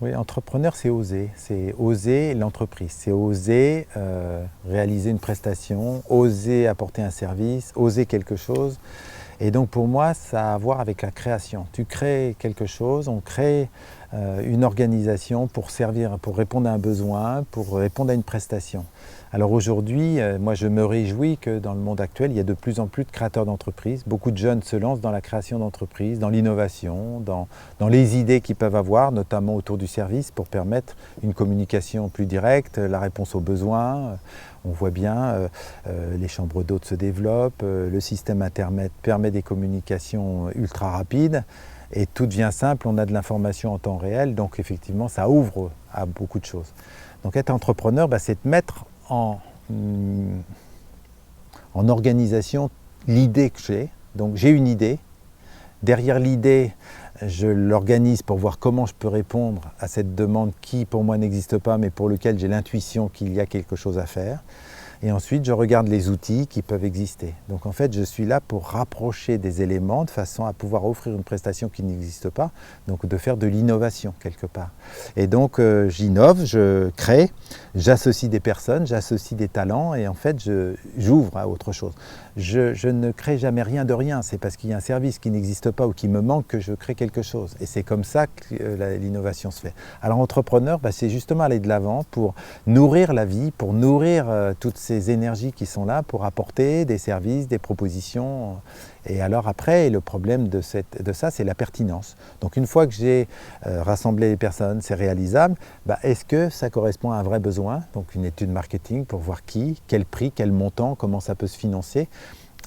Oui, entrepreneur, c'est oser l'entreprise, c'est oser réaliser une prestation, oser apporter un service, oser quelque chose. Et donc pour moi, ça a à voir avec la création. Tu crées quelque chose, on crée une organisation pour servir, pour répondre à un besoin, pour répondre à une prestation. Alors aujourd'hui, moi je me réjouis que dans le monde actuel, il y a de plus en plus de créateurs d'entreprises. Beaucoup de jeunes se lancent dans la création d'entreprises, dans l'innovation, dans les idées qu'ils peuvent avoir, notamment autour du service, pour permettre une communication plus directe, la réponse aux besoins. On voit bien, les chambres d'hôtes se développent, le système Internet permet des communications ultra rapides et tout devient simple, on a de l'information en temps réel, donc effectivement ça ouvre à beaucoup de choses. Donc être entrepreneur, c'est de mettre en organisation l'idée que j'ai. Donc j'ai une idée, derrière l'idée, je l'organise pour voir comment je peux répondre à cette demande qui pour moi n'existe pas mais pour laquelle j'ai l'intuition qu'il y a quelque chose à faire. Et ensuite, je regarde les outils qui peuvent exister. Donc en fait, je suis là pour rapprocher des éléments de façon à pouvoir offrir une prestation qui n'existe pas, donc de faire de l'innovation quelque part. Et donc j'innove, je crée, j'associe des personnes, j'associe des talents et en fait, j'ouvre à autre chose. Je ne crée jamais rien de rien, c'est parce qu'il y a un service qui n'existe pas ou qui me manque que je crée quelque chose. Et c'est comme ça que l'innovation se fait. Alors entrepreneur, c'est justement aller de l'avant pour nourrir la vie, pour nourrir toutes ces énergies qui sont là pour apporter des services, des propositions. Et alors après, le problème de ça, c'est la pertinence. Donc une fois que j'ai rassemblé les personnes, c'est réalisable, est-ce que ça correspond à un vrai besoin? Donc une étude marketing pour voir qui, quel prix, quel montant, comment ça peut se financer.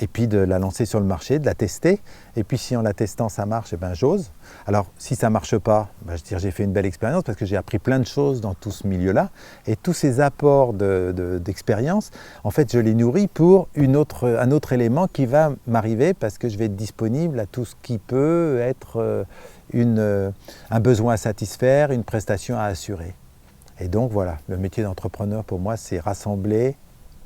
Et puis de la lancer sur le marché, de la tester. Et puis si en la testant ça marche, j'ose. Alors si ça ne marche pas, je dirais j'ai fait une belle expérience parce que j'ai appris plein de choses dans tout ce milieu-là. Et tous ces apports d'expérience, en fait je les nourris pour un autre élément qui va m'arriver parce que je vais être disponible à tout ce qui peut être un besoin à satisfaire, une prestation à assurer. Et donc voilà, le métier d'entrepreneur pour moi c'est rassembler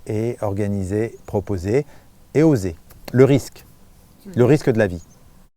et organiser, proposer et oser. Le risque de la vie.